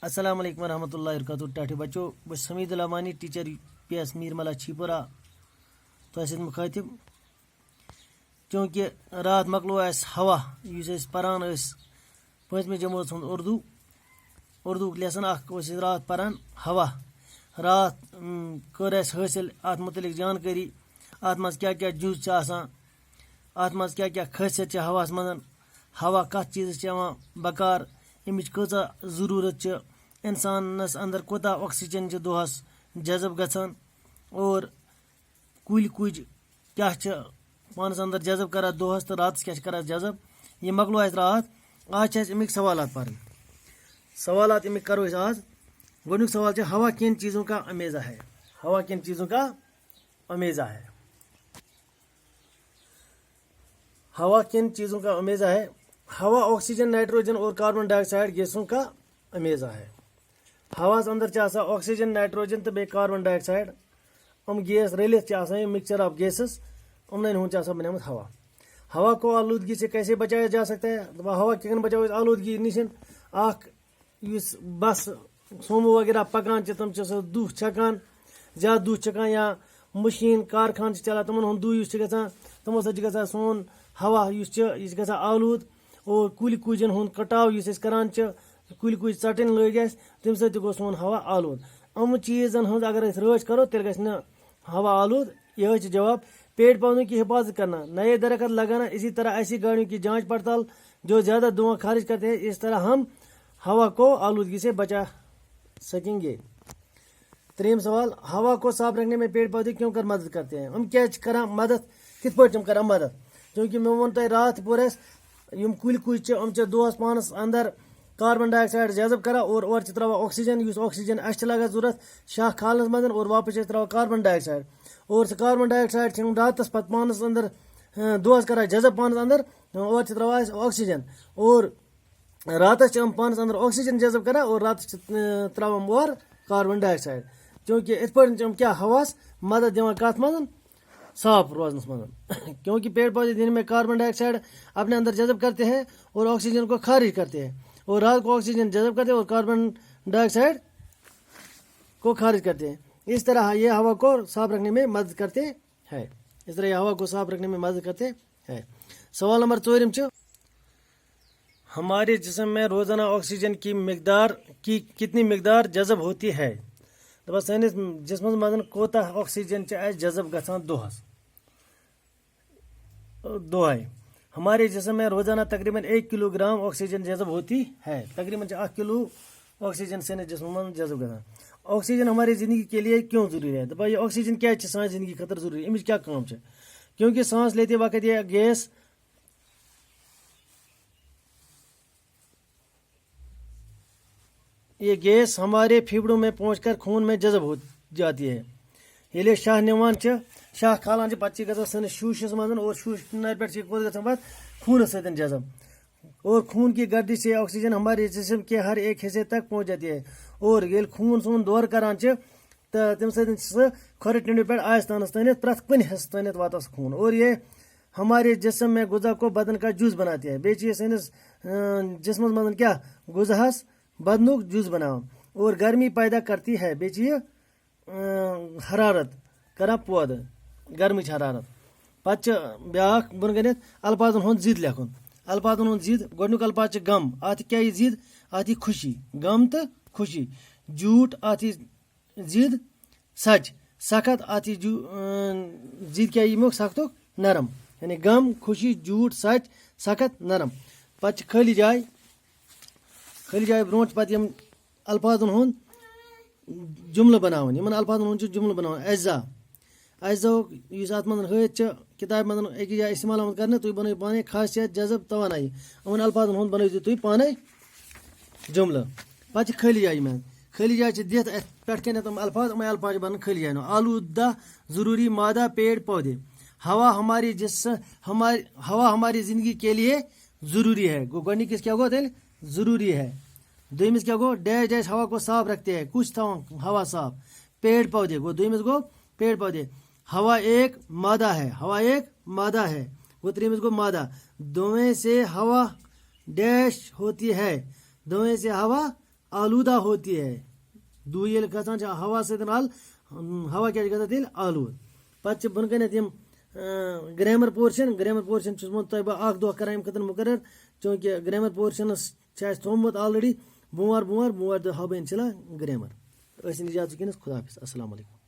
السلام علیکم ورحمۃ اللہ وبرکاتہ ٹاٹھی بچو بس حمید الامانی ٹیچر پی ایس میرملا چھیپورہ تو مخاطب چونکہ رات مکلو اس ہوا اس پران پانچمہ جماعت اردو لیسن رات پران ہوا رات کر حاصل ات متعلق جانکاری ات مز کیا جز ات مز کیا خاصیت ہواس مز ہوا کت چیز بکار امچ کۭژاہ ضروٗرت چھِ اِنسانَس اندر کوتاہ آکسیجن چھِ دۄہس جذب گژھان اور کُلۍ کُج کیاہ چھِ پانس اندر جذب کران دۄہس تہٕ راتس کیاہ چھِ کران جذب یہ مکلو اسہِ رات آز چھِ اسہِ امیِکۍ سوالات پرٕنۍ سوالات امیِکۍ کرو أسۍ آز گۄڈنیُک سوال چھُ ہوا کن چیزوں کا امیزہ ہے ہوا کن چیزوں کا امیزہ ہے ہوا کن چیزوں کا امیزہ ہے ہوا آکسیجن نائٹروجن اور کاربن ڈائی آکسائڈ گیسوں کا امیزہ ہے ہواس اندر آکسیجن نائٹروجن تو بیٚیہِ کاربن ڈائی آکسائڈ گیس رلت مکسچر آف گیسز امن ہند بنیامت ہوا کو آلودگی سے کیسے بچایا جا سکتا ہے ہوا کن بچاؤ آلودگی نش بس سومو وغیرہ پکان تم سہ دہ چھکان زیادہ دہ چھکان یا مشین کارخان چلان تمن ہند دہ گا تمو سۭتۍ چھُ گژھان سون ہوا یہ گژھان آلود اور کُلۍ کُجن ہند کٹاو کران کُلۍ کُج ژٹن لگ تمہ سۭتۍ گو سون ہوا آلود چیزن ہند اگر رٲچھ کرو تیل گژھِ نہٕ ہوا آلود یہ جواب پیڑ پودوں کی حفاظت کرنا نئے درخت لگانا اسی طرح ایسی گاڑیوں کی جانچ پڑتال جو زیادہ دھواں خارج کرتے ہیں اس طرح ہم ہوا کو آلودگی سے بچا سکیں گے تریم سوال ہوا کو صاف رکھنے میں پیڑ پودے کیوں کر مدد کرتے ہیں ہم کیا کران مدد کت پٲٹھۍ کران مدد کیونکہ میں ون تہ رات پور یم کُلۍ کُج چھِ دۄہس پانس اندر کاربن ڈائی آکسائڈ جذب کران اور اورٕ چھِ تراوان آکسیجن یُس آکسیجن اَسہِ چھِ لگان ضوٚرتھ شاہ کھالنس منٛز اور واپس چھِ أسۍ تراوان کاربن ڈائی آکسائڈ اور سُہ کاربن ڈائی آکسائڈ چھِ راتس پتہٕ پانس اندر دۄہس کران جذب پانس اندر اورٕ چھِ تراوان أسۍ آکسیجن اور راتس چھِ پانس اندر آکسیجن جذب کران اور راتس چھِ تراوان اورٕ کاربن ڈائی آکسائڈ کیونکہ اتھ پٲٹھۍ چھِ کیا ہواس مدد دِوان کتھ منٛز صاف روزنس منٛز کیونکہ پیڑ پودے دن میں کاربن ڈائی آکسائڈ اپنے اندر جذب کرتے ہیں اور آکسیجن کو خارج کرتے ہیں اور رات کو آکسیجن جذب کرتے ہیں اور کاربن ڈائی آکسائڈ کو خارج کرتے ہیں اس طرح یہ ہوا کو صاف رکھنے میں مدد کرتے ہیں سوال نمبر 4 ہمارے جسم میں روزانہ آکسیجن کی کتنی مقدار جذب ہوتی ہے دپان سٲنِس جسمس منٛز کوتاہ آکسیجن چھِ اَسہِ جذب گژھان دۄہے ہمارے جسم میں روزانہ تقریباً 1 کلو گرام آکسیجن جذب ہوتی ہے تقریباً 1 کلو آکسیجن سٲنِس جسمس منٛز جذب گژھان آکسیجن ہماری زندگی کے لیے کیوں ضروری ہے دپان یہ آکسیجن کیا سانہِ زندگی خٲطرٕ ضروری امِچ کیا کٲم چھِ کیونکہ سانس لیتے وقت یہ گیس ہمارے پھیپڑوں میں پہنچ کر خون میں جذب ہو جاتی ہے ییٚلہِ شاہ نِوان چھِ شاہ کھالان چھِ پتہٕ چھِ گژھان سٲنِس شوٗشِس منٛز اور شوٗش نارِ پٮ۪ٹھ چھِ گژھان پتہٕ خوٗنس سۭتۍ جذب اور خون کی گردش سے آکسیجن ہمارے جسم کے ہر ایک حصے تک پہنچ جاتی ہے اور ییٚلہِ خوٗن سون دورٕ کران چھِ تہٕ تمہِ سۭتۍ چھِ سُہ کھۄرِ ٹِنڈِ پٮ۪ٹھ آستانس تانٮ۪تھ پرٛٮ۪تھ کُنہِ حصہٕ تانٮ۪تھ واتان سُہ خوٗن اور یہ ہمارے جسم میں غذا کو بدن کا جز بناتی ہے بیٚیہِ چھِ یہِ سٲنِس جسمس منٛز کیاہ غذاہس بدنُک جز بناوان اور گرمی پیدا کرتی ہے بیٚیہِ چھِ یہِ حرارت کران پٲدٕ گرمٕچ حرارت پتہٕ چھِ بیاکھ بۄن کٔنِتھ الفاظن ہُنٛد ضد لیکھُن الفاظن ہُنٛد ضد گۄڈنیُک الفاظ چھُ غم اتھ کیاہ یی ضد اتھ یی خوشی غم تہٕ خوشی جھوٗٹ اتھ یی ضد سچ سخت اتھ یی ضد کیاہ یی امیُک سختُک نرم یعنی غم خوشی جھوٗٹ سچ سخت نرم پتہٕ چھِ خٲلی جاے برونٛٹھ چھِ پتہٕ یِم الفاظن ہُنٛد جملہٕ بناوان یِمن الفاظن ہُنٛد چھُ جملہٕ بناوان اجزاہُک یُس اتھ منٛز ہٲیِتھ چھِ کِتابہِ منٛز أکِس جایہِ استعمال آمُت کرنہٕ تُہۍ بنٲیِو پانے خاصیت جذب توانایی یِمن الفاظن ہُنٛد بنٲیِو تُہۍ پانے جملہٕ پتہٕ چھِ خٲلی جاے یِمن خٲلی جاے چھِ دِتھ اتھ پٮ۪ٹھ کٔنٮ۪تھ یِم الفاظ یِمے الفاظ چھِ بنان خٲلی جاے آلودہ ضروری مادہ پیڑ پودے ہوا ہماری زندگی کے لیے ضروری ہے گۄڈنِکِس کیا گوٚو تیٚلہِ ضروری ہے دوٚیمِس کیا گوٚو ڈیش ڈیش ہوا کو صاف رکھتے ہیں کچھ تھاوان ہوا صاف پیڑ پودے گوٚو دوٚیمِس گوٚو پیڑ پودے ہوا ایک مادہ ہے وہ ترٛیٚیمِس گوٚو مادہ دھویں سے ہوا ڈیش ہوتی ہے دھویں سے ہوا آلودہ ہوتی ہے دو یل گژھان ہوا سۭتۍ ہوا کیٛاہ چھُ گژھان تیٚلہِ آلوٗد پتہٕ چھِ بۄنہٕ کَنٮ۪تھ یِم گرٛیمر پورشن چھُس تۄہہِ بہٕ اکھ دۄہ کران اَمہِ خٲطرٕ مُقرر چوٗنٛکہِ گرٛیمر پورشنس چھُ اَسہِ تھوٚومُت آلریڈی بوموار دۄہ ہاوٕ بہٕ اِنشاء اللہ گرٛیمر ٲسِن اِجازت وٕنکٮ۪نس خدا حافظ السلام علیکم